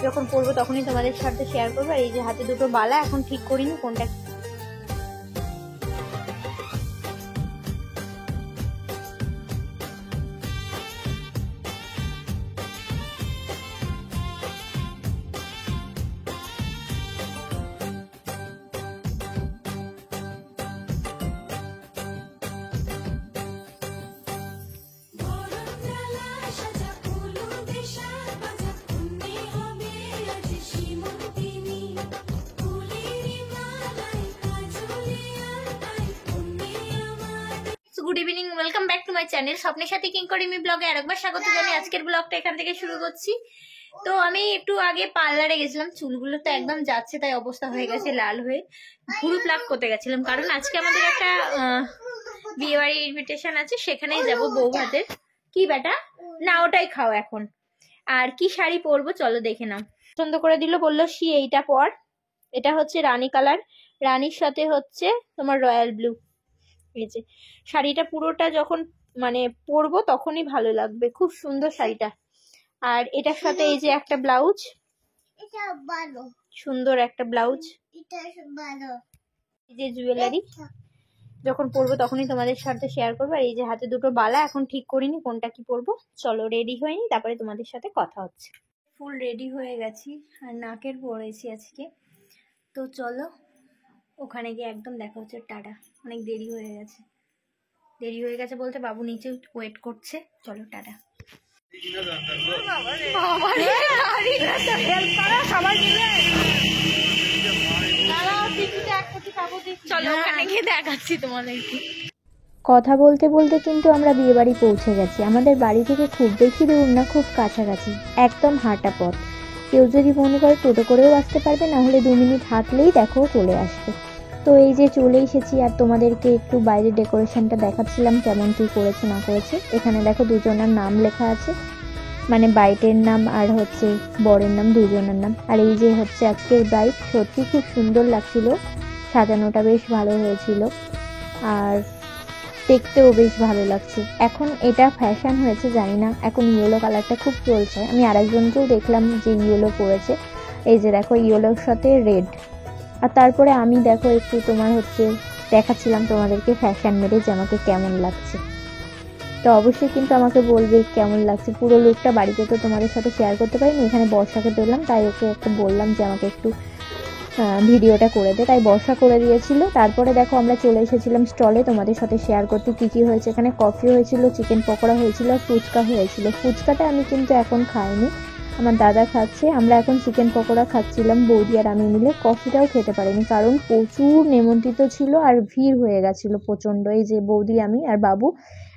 যখন পরবো তখনই তোমাদের সাথে শেয়ার করবো। আর এই যে হাতে দুটো বালা, এখন ঠিক করিনি কোনটা। Good evening, welcome back to my channel স্বপ্নের সাথে কিঙ্করিমি ব্লগে আরেকবার স্বাগত জানাই। আজকের ব্লগটা এখান থেকে শুরু করছি। তো আমি একটু আগে পার্লারে গেছিলাম, চুলগুলো তো একদম যাচ্ছে, তাই অবস্থা হয়ে গেছে লাল হয়ে। ভুরু প্লাক করতে গেছিলাম, কারণ আজকে আমাদের একটা বিয়ে বাড়ির ইনভিটেশন আছে, সেখানেই যাবো বউ ভাতের। কি বেটা, না ওটাই খাও এখন। আর কি শাড়ি পরবো চলো দেখে নাও। পছন্দ করে দিল, বললো এইটা পর। এটা হচ্ছে রানী কালার, রানীর সাথে হচ্ছে তোমার রয়্যাল ব্লু। এই যে শাড়িটা পুরোটা যখন মানে পরবো তখনই ভালো লাগবে, খুব সুন্দর শাড়িটা। আর এটার সাথে এই যে একটা ব্লাউজ, সুন্দর একটা ব্লাউজ, এই যে জুয়েলারি। যখন পরবো তখনই তোমাদের সাথে শেয়ার করবো। আর এই যে হাতে দুটো বালা, এখন ঠিক করিনি কোনটা কি পরবো। চলো রেডি হয়ে নি, তারপরে তোমাদের সাথে কথা হচ্ছে। ফুল রেডি হয়ে গেছি আর নাকের পরেছি আজকে। তো চলো ওখানে গিয়ে একদম দেখা হচ্ছে। টাটা, অনেক দেরি হয়ে গেছে। দেরি হয়ে গেছে বলতে বাবু নিচে ওয়েট করছে। চলো টাটা। চলো ওখানে গিয়ে দেখাচ্ছি তোমাদেরকে। কথা বলতে বলতে কিন্তু আমরা বিয়ে বাড়ি পৌঁছে গেছি। আমাদের বাড়ি থেকে খুব বেশি দূর না, খুব কাছাকাছি, একদম হাঁটা পথ। কেউ যদি মনে করে টোটো করেও আসতে পারবে, না হলে 2 মিনিট হাঁটলেই দেখো চলে আসবে। তো এই যে চলে এসেছি, আর তোমাদেরকে একটু বাইরের ডেকোরেশনটা দেখাচ্ছিলাম কেমন কি করেছে না করেছে। এখানে দেখো দুজনের নাম লেখা আছে, মানে বাইটের নাম আর হচ্ছে বরের নাম, দুজনের নাম। আর এই যে হচ্ছে আজকের ব্রাইড, সত্যি খুব সুন্দর লাগছিল, সাজানোটা বেশ ভালো হয়েছিল আর দেখতেও বেশ ভালো লাগছে। এখন এটা ফ্যাশন হয়েছে জানি না, এখন ইয়েলো কালারটা খুব চলছে। আমি আরেকজনকেও দেখলাম যে ইয়েলো পরেছে, এই যে দেখো ইয়েলোর সাথে রেড। আর তারপরে আমি দেখো একটু তোমার হচ্ছে দেখাচ্ছিলাম তোমাদেরকে ফ্যাশন মেরে যে আমাকে কেমন লাগছে। তো অবশ্যই কিন্তু আমাকে বলবে কেমন লাগছে। পুরো লুকটা বাড়িতে তো তোমাদের সাথে শেয়ার করতে পারিনি, এখানে বর্ষাকে পেলাম, তাই ওকে একটু বললাম যে আমাকে একটু ভিডিওটা করে দে, তাই বর্ষা করে দিয়েছিল। তারপরে দেখো আমরা চলে এসেছিলাম স্টলে তোমাদের সাথে শেয়ার করতে কি কি হয়েছে। এখানে কফি হয়েছিল, চিকেন পকোড়া হয়েছিল, ফুচকা হয়েছিল। ফুচকাটা আমি কিন্তু এখন খাইনি, আমার দাদা খাচ্ছে। আমরা এখন চিকেন পকোড়া খাচ্ছিলাম বৌদি আর আমি মিলে। কফিটাও খেতে পারিনি, কারণ প্রচুর নেমন্ত্রিত ছিল আর ভিড় হয়ে গেছিলো প্রচণ্ড। এই যে বৌদি, আমি আর বাবু,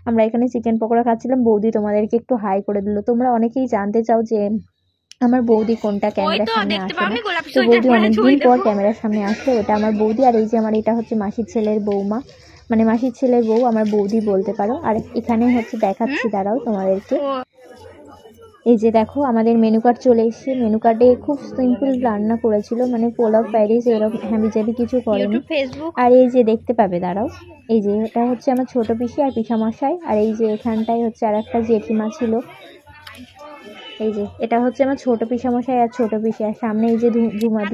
আমরা এখানে চিকেন পকোড়া খাচ্ছিলাম। বৌদি তোমাদেরকে একটু হাই করে দিল। তোমরা অনেকেই জানতে চাও যে আমার বৌদি কোনটা ক্যামেরার সামনে আসে না, তো বৌদি অনেকদিন পর ক্যামেরার সামনে আসলো। ওটা আমার বৌদি। আর এই যে আমার এটা হচ্ছে মাসির ছেলের বৌমা, মানে মাসির ছেলের বউ, আমার বৌদি বলতে পারো। আর এখানে হচ্ছে দেখাচ্ছি, দাঁড়াও তোমাদেরকে। এই যে দেখো আমাদের মেনু কার্ড চলে এসেছে। মেনু কার্ডে খুব সিম্পল রান্না করেছিল, মানে পোলাও, ফ্রাইড রাইস, এরকম হ্যাবিজাবি কিছু করেনি। আর এই যে দেখতে পাবে, দাঁড়াও, এই যে এটা হচ্ছে আমার ছোট পিসি আর পিসামশাই। আর এই যে এখানটায় হচ্ছে আর একটা জেঠিমা ছিল। এই যে এটা হচ্ছে আমার ছোট পিসামশাই আর ছোট পিসি। আর সামনে এই যে ঝুমাদি।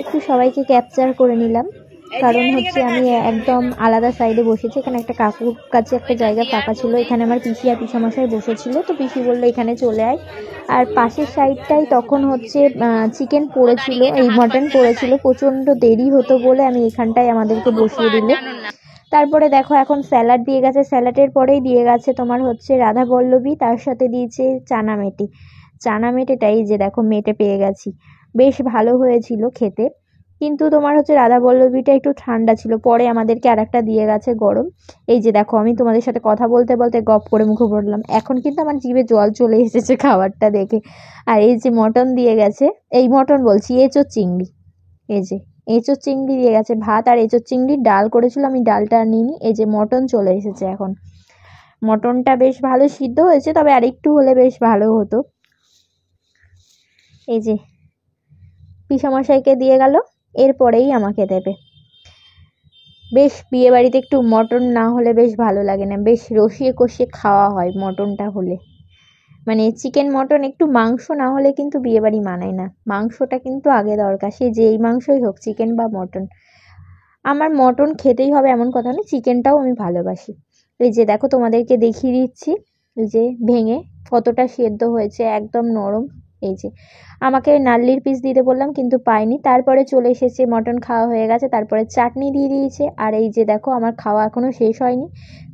একটু সবাইকে ক্যাপচার করে নিলাম, কারণ হচ্ছে আমি একদম আলাদা সাইডে বসেছি। এখানে একটা কাকুর কাছে একটা জায়গা ফাঁকা ছিল, এখানে আমার পিসি আর পিসামশাই বসেছিল। তো পিসি বললো এখানে চলে আয়। আর পাশের সাইডটাই তখন হচ্ছে চিকেন পড়েছিল, এই মটন পড়েছিল। প্রচণ্ড দেরি হতো বলে আমি এখানটায় আমাদেরকে বসিয়ে দিল। তারপরে দেখো এখন স্যালাড দিয়ে গেছে, স্যালাডের পরেই দিয়ে গেছে তোমার হচ্ছে রাধা বল্লভী, তার সাথে দিয়েছে চানা মেটে। চানা মেটেটাই যে দেখো মেটে পেয়ে গেছি, বেশ ভালো হয়েছিল খেতে। কিন্তু তোমার হচ্ছে রাধা বল্লভীটা একটু ঠান্ডা ছিল, পরে আমাদেরকে আর একটা দিয়ে গেছে গরম। এই যে দেখো আমি তোমাদের সাথে কথা বলতে বলতে গপ করে মুখে পড়লাম, এখন কিন্তু আমার জিভে জল চলে এসেছে খাবারটা দেখে। আর এই যে মটন দিয়ে গেছে, এই মটন বলছি, এঁচোড় চিংড়ি, এই যে এঁচোড় চিংড়ি দিয়ে গেছে। ভাত আর এঁচোড় চিংড়ির ডাল করেছিল, আমি ডালটা নিইনি। এই যে মটন চলে এসেছে এখন। মটনটা বেশ ভালো সিদ্ধ হয়েছে, তবে আরেকটু হলে বেশ ভালো হতো। এই যে পিসামশাইকে দিয়ে গেল, এরপরেই আমাকে দেবে। বেশ বিয়েবাড়িতে একটু মটন না হলে বেশ ভালো লাগে না, বেশ রসিয়ে কষিয়ে খাওয়া হয় মটনটা হলে। মানে চিকেন মটন একটু মাংস না হলে কিন্তু বিয়েবাড়ি মানায় না, মাংসটা কিন্তু আগে দরকার, সে যেই মাংসই হোক, চিকেন বা মটন। আমার মটন খেতেই হবে এমন কথা নয়, চিকেনটাও আমি ভালোবাসি। এই যে দেখো তোমাদেরকে দেখিয়ে দিচ্ছি, এই যে ভেঙে কতটা সেদ্ধ হয়েছে, একদম নরম। এই যে আমাকে নাল্লির পিস দিতে বললাম কিন্তু পাইনি, তারপরে চলে এসেছে, মটন খাওয়া হয়ে গেছে, তারপরে চাটনি দিয়ে দিয়েছে। আর এই যে দেখো আমার খাওয়া এখনো শেষ হয়নি,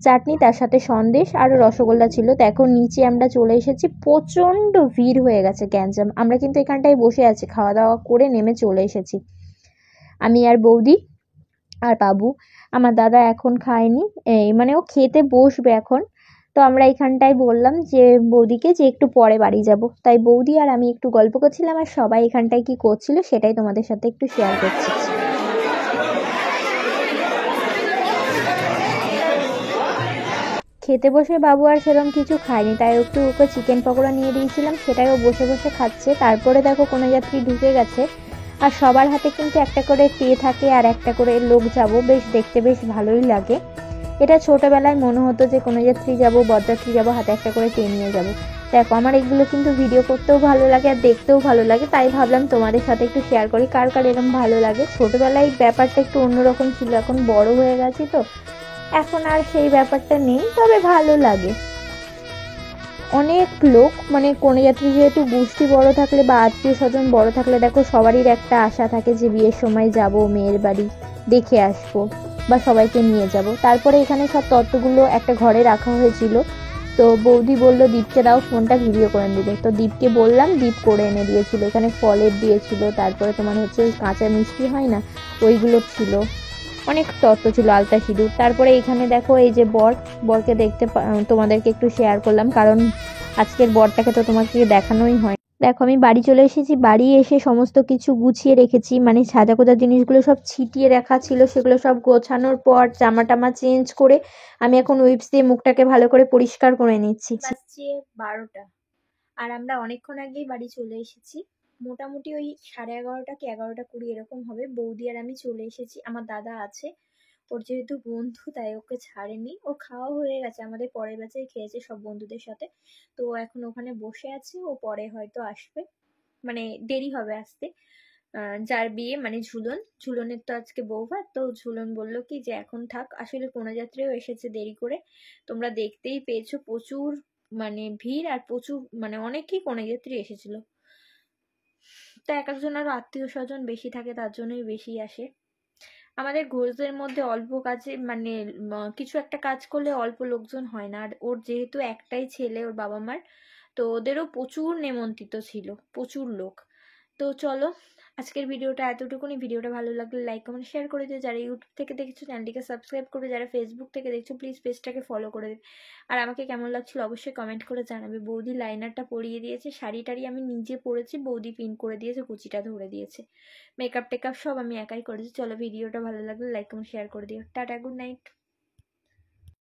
চাটনি তার সাথে সন্দেশ আর রসগোল্লা ছিল। তো এখন নিচে আমরা চলে এসেছি, প্রচণ্ড ভিড় হয়ে গেছে, গ্যাঞ্জাম। আমরা কিন্তু এখানটায় বসে আছি, খাওয়া দাওয়া করে নেমে চলে এসেছি, আমি আর বৌদি আর বাবু। আমার দাদা এখন খায়নি, এই মানে ও খেতে বসবে এখন। তো আমরা এখানটায় বললাম যে বৌদিকে যে একটু পরে বাড়ি যাব, তাই বৌদি আর আমি একটু গল্প করছিলাম, আর সবাই এখানটায় কি করছিল সেটাই তোমাদের সাথে একটু শেয়ার করছি। খেতে বসে বাবু আর সেরকম কিছু খায়নি, তাই একটু ওকে চিকেন পকোড়া নিয়ে দিয়েছিলাম, সেটাই ও বসে বসে খাচ্ছে। তারপরে দেখো কোনো যাত্রী ঢুকে গেছে, আর সবার হাতে কিন্তু একটা করে ট্রে থাকে আর একটা করে লোক যাবো, বেশ দেখতে বেশ ভালোই লাগে। এটা ছোটবেলায় মনে হতো যে কোনো যাত্রী যাবো, বরযাত্রী যাবো, হাতে একটা করে ট্রে নিয়ে যাবো। দেখো আমার এগুলো কিন্তু ভিডিও করতেও ভালো লাগে আর দেখতেও ভালো লাগে, তাই ভাবলাম তোমাদের সাথে একটু শেয়ার করি কার কার এরকম ভালো লাগে। ছোটবেলায় ব্যাপারটা একটু অন্যরকম ছিল, এখন বড় হয়ে গেছি তো এখন আর সেই ব্যাপারটা নেই, তবে ভালো লাগে। অনেক লোক, মানে কন্যাযাত্রী যেহেতু গোষ্ঠী বড় থাকলে বা আত্মীয় স্বজন বড় থাকলে দেখো সবারই একটা আশা থাকে যে বিয়ের সময় যাব মেয়ের বাড়ি, দেখে আসবো বা সবাইকে নিয়ে যাব। তারপরে এখানে সব তত্ত্বগুলো একটা ঘরে রাখা হয়েছিল, তো বৌদি বললো দীপকে দাও ফোনটা, ভিডিও করে দিলে। তো দীপকে বললাম, দীপ করে এনে দিয়েছিল। এখানে ফলের দিয়েছিল, তারপরে তোমার হচ্ছে ওই কাঁচা মিষ্টি হয় না, ওইগুলো ছিল, অনেক তত্ত্ব ছিল, আলতা সিঁদুর। তারপরে এখানে দেখো এই যে বরকে তোমাদেরকে একটু শেয়ার করলাম, কারণ আজকের বরটাকে তো তোমাকে দেখানোই হয়। দেখো আমি বাড়ি চলে এসেছি, বাড়ি এসে সমস্ত কিছু গুছিয়ে রেখেছি, মানে সাজা গোজা জিনিসগুলো সব ছিটিয়ে রাখা ছিল, সেগুলো সব গোছানোর পর জামা টামা চেঞ্জ করে আমি এখন উইপস দিয়ে মুখটাকে ভালো করে পরিষ্কার করে নিচ্ছি। বাজছে 12টা, আর আমরা অনেকক্ষণ আগেই বাড়ি চলে এসেছি, মোটামুটি ওই 11:30 কি 11:20 এরকম হবে। বৌদি আর আমি চলে এসেছি, আমার দাদা আছে, ওর যেহেতু বন্ধু তাই ওকে ছাড়েনি, ওর খাওয়া হয়ে গেছে, আমাদের পরের ব্যাচেই খেয়েছে সব বন্ধুদের সাথে। তো এখন ওখানে বসে আছে, ও পরে হয়তো আসবে, মানে দেরি হবে আসতে। যার বিয়ে মানে ঝুলনের তো আজকে বৌভাত, তো ঝুলন বলল কি যে এখন থাক, আসলে কোণাযাত্রীও এসেছে দেরি করে, তোমরা দেখতেই পেয়েছো প্রচুর মানে ভিড়, আর প্রচুর মানে অনেকেই কোণাযাত্রী এসেছিল। তো এক একজন আরো আত্মীয় স্বজন বেশি থাকে, তার জন্যই বেশি আসে। আমাদের ঘোষদের মধ্যে অল্প কাজে মানে কিছু একটা কাজ করলে অল্প লোকজন হয় না, আর ওর যেহেতু একটাই ছেলে ওর বাবা মার, তো ওদেরও প্রচুর নেমন্ত্রিত ছিল, প্রচুর লোক। তো চলো আজকের ভিডিওটা এতটুকুনি। ভিডিওটা ভালো লাগলে লাইক কমেন্ট শেয়ার করে দিও, যারা ইউটিউব থেকে দেখছো চ্যানেলটিকে সাবস্ক্রাইব করবে, যারা ফেসবুক থেকে দেখছো প্লিজ পেজটাকে ফলো করে দেবে। আর আমাকে কেমন লাগছিল অবশ্যই কমেন্ট করে জানাবে। বৌদি লাইনারটা পরিয়ে দিয়েছে, শাড়ি টাড়ি আমি নিজে পরেছি, বৌদি পিন করে দিয়েছে, কুচিটা ধরে দিয়েছে, মেকআপ টেকআপ সব আমি একাই করেছি। চলো ভিডিওটা ভালো লাগলে লাইক কমেন্ট শেয়ার করে দিও, টাটা, গুড নাইট।